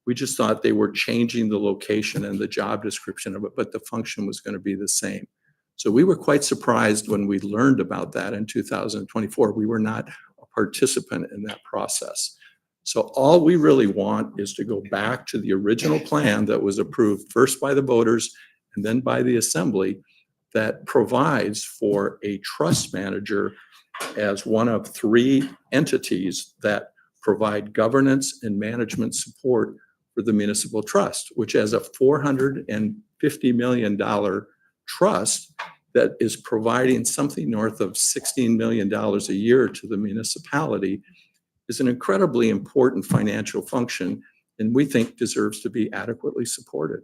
We just thought they were changing the location and the job description of it, but the function was going to be the same. So we were quite surprised when we learned about that in 2024. We were not a participant in that process. So all we really want is to go back to the original plan that was approved first by the voters and then by the assembly, that provides for a trust manager as one of 3 entities that provide governance and management support for the municipal trust, which has a $450 million trust that is providing something north of $16 million a year to the municipality, is an incredibly important financial function, and we think deserves to be adequately supported.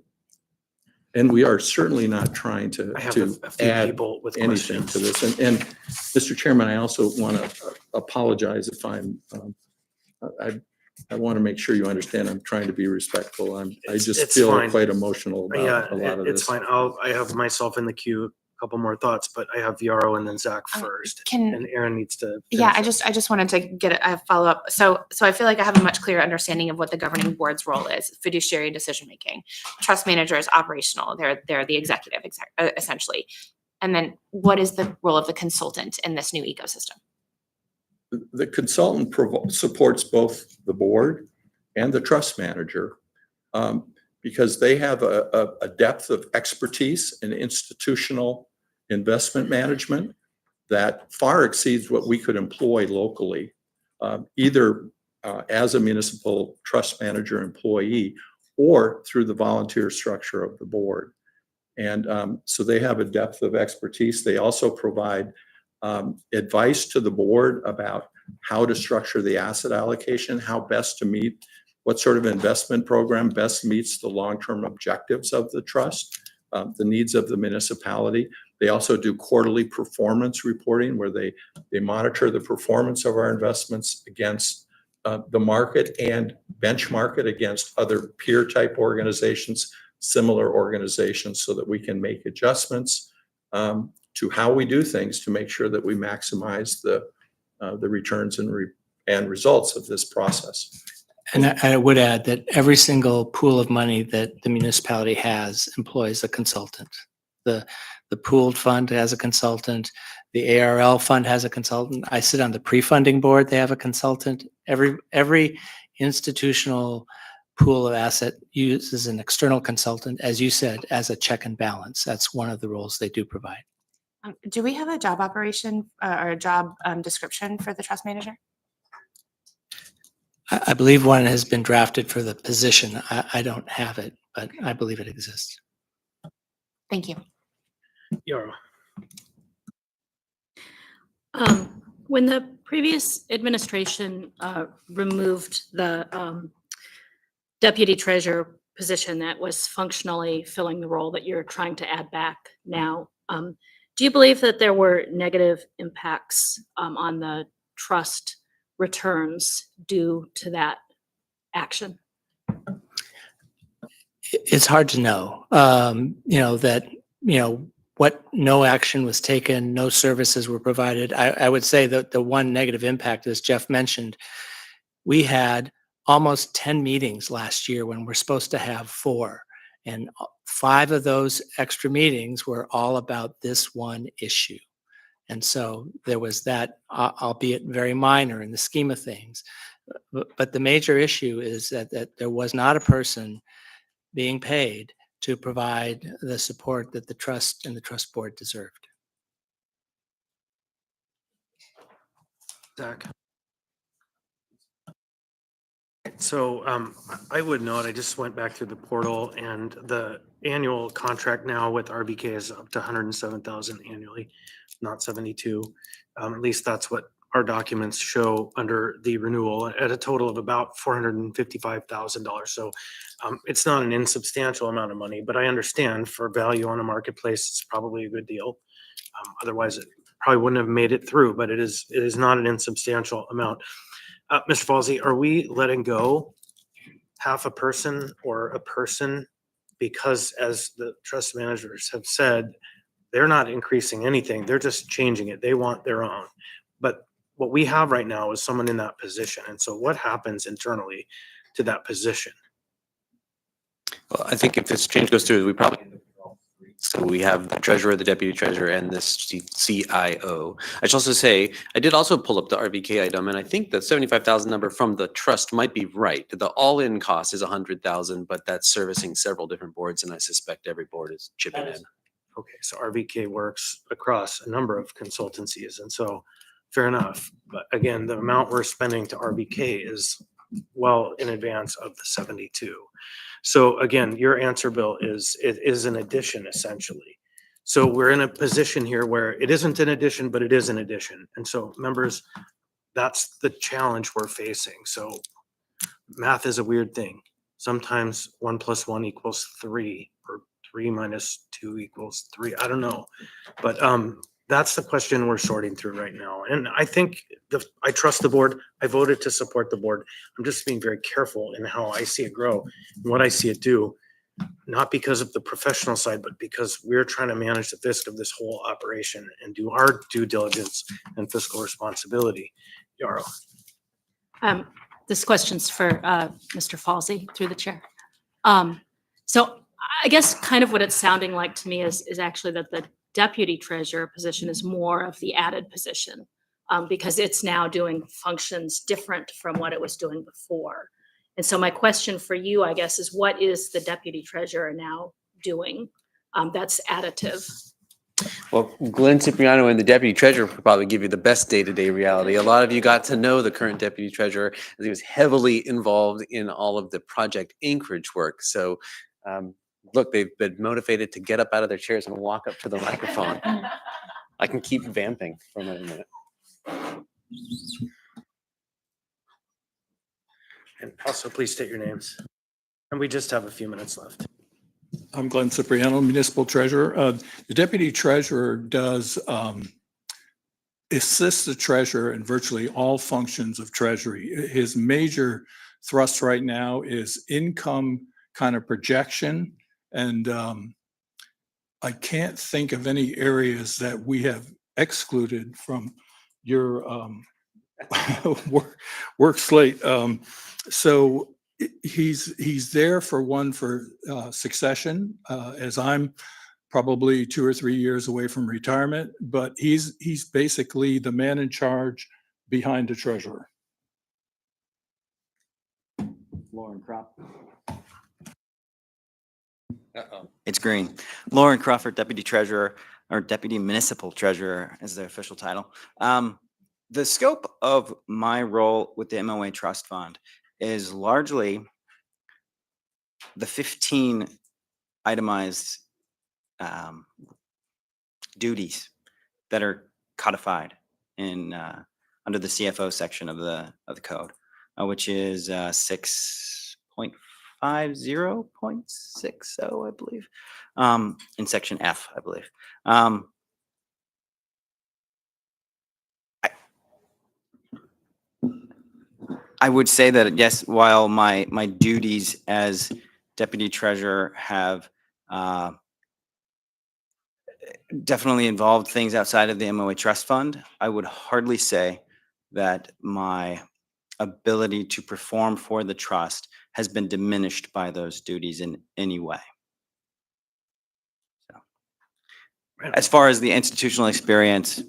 And we are certainly not trying to I have a few add people with anything questions. to this. And Mr. Chairman, I also want to apologize if I want to make sure you understand I'm trying to be respectful. I just It's feel fine. quite emotional Yeah, about a lot of it's this. fine. I have myself in the queue, a couple more thoughts, but I have Viaro and then Zach first. Can, And Aaron needs to. yeah, finish up. I just wanted to get a follow up. So I feel like I have a much clearer understanding of what the governing board's role is: fiduciary decision making. Trust manager is operational; they're the executive, essentially. And then, what is the role of the consultant in this new ecosystem? The consultant supports both the board and the trust manager because they have a depth of expertise in institutional investment management that far exceeds what we could employ locally, either as a municipal trust manager employee or through the volunteer structure of the board. And so they have a depth of expertise. They also provide advice to the board about how to structure the asset allocation, how best to meet, what sort of investment program best meets the long-term objectives of the trust, the needs of the municipality. They also do quarterly performance reporting where they monitor the performance of our investments against the market and benchmark it against other peer type organizations, similar organizations, so that we can make adjustments to how we do things to make sure that we maximize the returns and results of this process. And I would add that every single pool of money that the municipality has employs a consultant. The pooled fund has a consultant. The ARL fund has a consultant. I sit on the pre-funding board. They have a consultant. Every institutional pool of asset uses an external consultant, as you said, as a check and balance. That's one of the roles they do provide. Do we have a job operation or a job description for the trust manager? I believe one has been drafted for the position. I don't have it, but I believe it exists. Thank you. Viaro. When the previous administration removed the deputy treasurer position that was functionally filling the role that you're trying to add back now, do you believe that there were negative impacts on the trust returns due to that action? It's hard to know. What no action was taken, no services were provided. I would say that the one negative impact, as Jeff mentioned, we had almost 10 meetings last year when we're supposed to have 4. And 5 of those extra meetings were all about this one issue. And so there was that, albeit very minor in the scheme of things. But the major issue is that there was not a person being paid to provide the support that the trust and the trust board deserved. Zach. So I would note, I just went back through the portal and the annual contract now with RBK is up to 107,000 annually, not 72. At least that's what our documents show under the renewal at a total of about $455,000. So it's not an insubstantial amount of money, but I understand for value on a marketplace, it's probably a good deal. Otherwise, it probably wouldn't have made it through, but it is not an insubstantial amount. Mr. Falsey, are we letting go half a person or a person? Because as the trust managers have said, they're not increasing anything. They're just changing it. They want their own. But what we have right now is someone in that position. And so what happens internally to that position? Well, I think if this change goes through, we probably, so we have the treasurer, the deputy treasurer, and this CIO. I should also say, I did also pull up the RBK item, and I think the 75,000 number from the trust might be right. The all-in cost is 100,000, but that's servicing several different boards, and I suspect every board is chipping in. Okay, so RVK works across a number of consultancies. And so fair enough. But again, the amount we're spending to RBK is well in advance of the 72. So again, your answer, Bill, is it is an addition essentially. So we're in a position here where it isn't an addition, but it is an addition. And so members, that's the challenge we're facing. So math is a weird thing. Sometimes 1 + 1 = 3, or 3 - 2 = 3. I don't know. But that's the question we're sorting through right now. And I think I trust the board. I voted to support the board. I'm just being very careful in how I see it grow and what I see it do. Not because of the professional side, but because we're trying to manage the fisc of this whole operation and do our due diligence and fiscal responsibility. Yarrow. This question's for Mr. Falsey through the chair. So I guess kind of what it's sounding like to me is actually that the deputy treasurer position is more of the added position, because it's now doing functions different from what it was doing before. And so my question for you, I guess, is what is the deputy treasurer now doing that's additive? Well, Glenn Cipriano and the deputy treasurer will probably give you the best day-to-day reality. A lot of you got to know the current deputy treasurer as he was heavily involved in all of the Project Anchorage work. So look, they've been motivated to get up out of their chairs and walk up to the microphone. I can keep vamping for another minute. And also, please state your names. And we just have a few minutes left. I'm Glenn Cipriano, Municipal Treasurer. The Deputy Treasurer does assist the Treasurer in virtually all functions of Treasury. His major thrust right now is income kind of projection. And I can't think of any areas that we have excluded from your work slate. So he's there for succession, as I'm probably 2 or 3 years away from retirement, but he's basically the man in charge behind the treasurer. Lauren Crop. Uh-oh. It's green. Lauren Crawford, Deputy Treasurer, or Deputy Municipal Treasurer is the official title. The scope of my role with the MOA Trust Fund is largely the 15 itemized duties that are codified in under the CFO section of the code, which is 6.50.60, I believe, in section F, I believe. I would say that, yes, while my duties as deputy treasurer have definitely involved things outside of the MOA Trust Fund, I would hardly say that my ability to perform for the trust has been diminished by those duties in any way. So, as far as the institutional experience,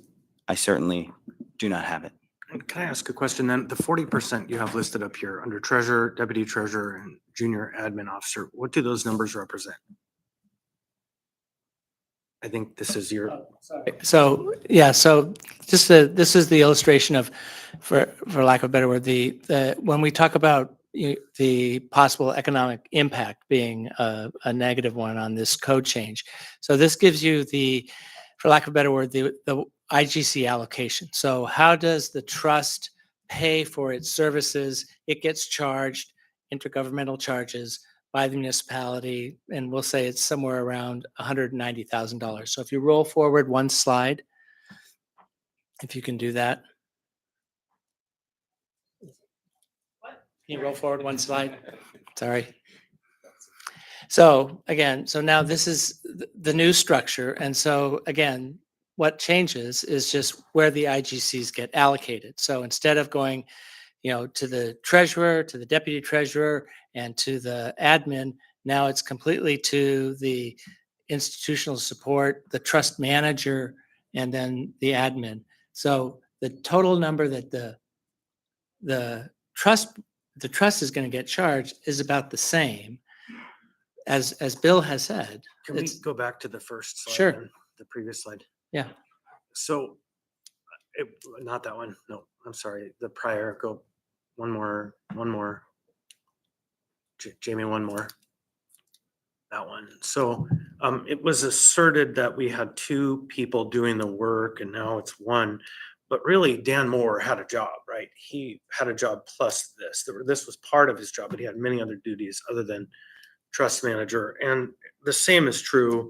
I certainly do not have it. And can I ask a question then? The 40% you have listed up here under treasurer, deputy treasurer, and junior admin officer, what do those numbers represent? I think this is your, So, yeah, so just this is the illustration of, for lack of a better word, the when we talk about the possible economic impact being a negative one on this code change. So this gives you the, for lack of a better word, the IGC allocation. So how does the trust pay for its services? It gets charged intergovernmental charges by the municipality, and we'll say it's somewhere around $190,000. So if you roll forward one slide, if you can do that. Can you roll forward one slide? Sorry. So again, so now this is the new structure. And so again, what changes is just where the IGCs get allocated. So instead of going, to the treasurer, to the deputy treasurer, and to the admin, now it's completely to the institutional support, the trust manager, and then the admin. So the total number that the trust is going to get charged is about the same. As Bill has said. can we go back to the first slide? Sure. then, the previous slide? Yeah. So Not that one. No, I'm sorry. The prior, go one more. Jamie, one more. That one. So it was asserted that we had two people doing the work and now it's one. But really, Dan Moore had a job, right? He had a job plus this. This was part of his job, but he had many other duties other than trust manager. And the same is true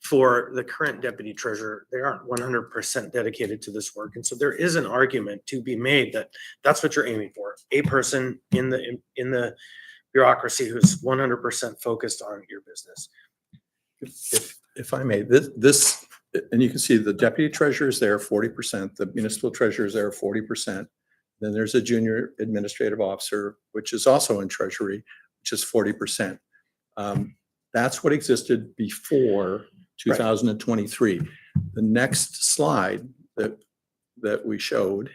for the current deputy treasurer. They aren't 100% dedicated to this work. And so there is an argument to be made that that's what you're aiming for. A person in the bureaucracy who's 100% focused on your business. If I may, this, and you can see the deputy treasurer is there 40%, the municipal treasurer is there 40%. Then there's a junior administrative officer, which is also in treasury, which is 40%. That's what existed before 2023. The next slide that we showed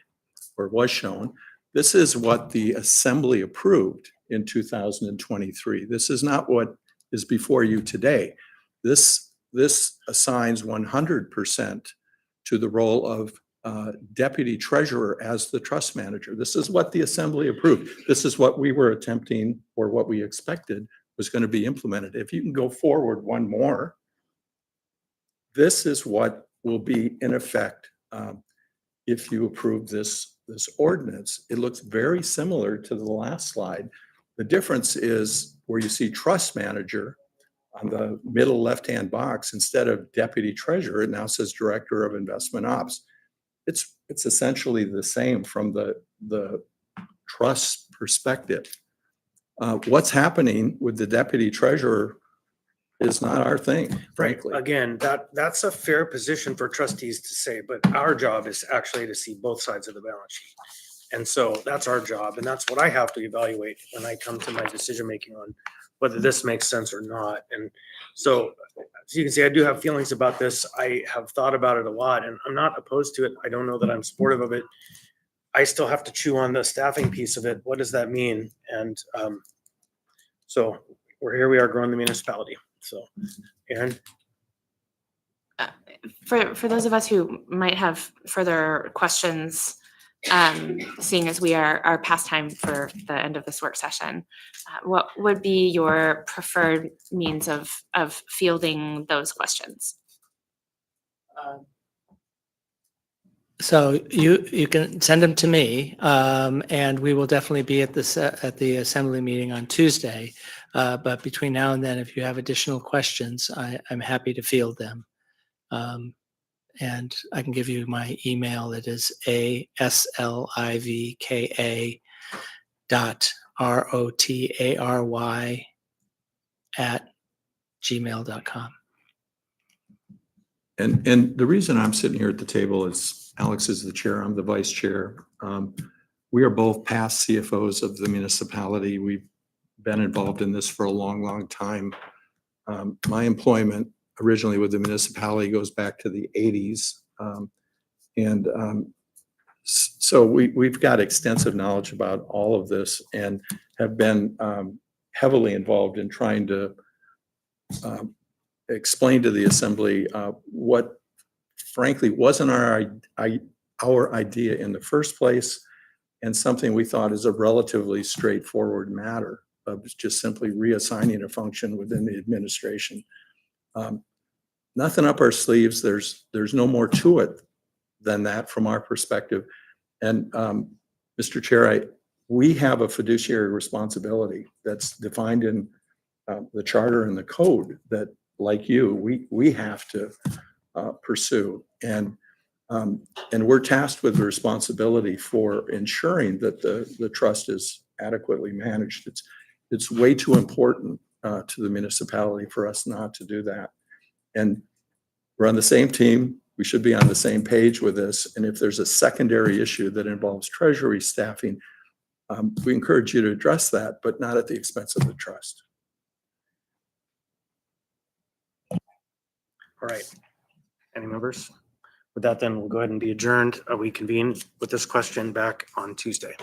or was shown, this is what the assembly approved in 2023. This is not what is before you today. This assigns 100% to the role of deputy treasurer as the trust manager. This is what the assembly approved. This is what we were attempting, or what we expected was going to be implemented. If you can go forward one more, this is what will be in effect if you approve this ordinance. It looks very similar to the last slide. The difference is where you see trust manager on the middle left-hand box, instead of deputy treasurer, it now says director of investment ops. It's essentially the same from the trust perspective. What's happening with the deputy treasurer is not our thing, frankly. Again, that's a fair position for trustees to say, but our job is actually to see both sides of the balance sheet. And so that's our job, and that's what I have to evaluate when I come to my decision-making on whether this makes sense or not. And so, as you can see, I do have feelings about this. I have thought about it a lot, and I'm not opposed to it. I don't know that I'm supportive of it. I still have to chew on the staffing piece of it. What does that mean? And so here we are growing the municipality. So, Aaron? For those of us who might have further questions, seeing as we are past time for the end of this work session, what would be your preferred means of fielding those questions? So you can send them to me, and we will definitely be at the assembly meeting on Tuesday. But between now and then, if you have additional questions, I'm happy to field them. And I can give you my email. It is aslivka.rotary@gmail.com. And the reason I'm sitting here at the table is Alex is the chair, I'm the vice chair. We are both past CFOs of the municipality. We've been involved in this for a long, long time. My employment originally with the municipality goes back to the 80s. So we've got extensive knowledge about all of this and have been heavily involved in trying to explain to the assembly what frankly wasn't our idea in the first place, and something we thought is a relatively straightforward matter of just simply reassigning a function within the administration. Nothing up our sleeves. There's no more to it than that from our perspective. And Mr. Chair, we have a fiduciary responsibility that's defined in the charter and the code that, like you, we have to pursue. And we're tasked with the responsibility for ensuring that the trust is adequately managed. It's way too important to the municipality for us not to do that. And we're on the same team. We should be on the same page with this. And if there's a secondary issue that involves treasury staffing, we encourage you to address that, but not at the expense of the trust. All right. Any members? With that, then we'll go ahead and be adjourned. We convene with this question back on Tuesday.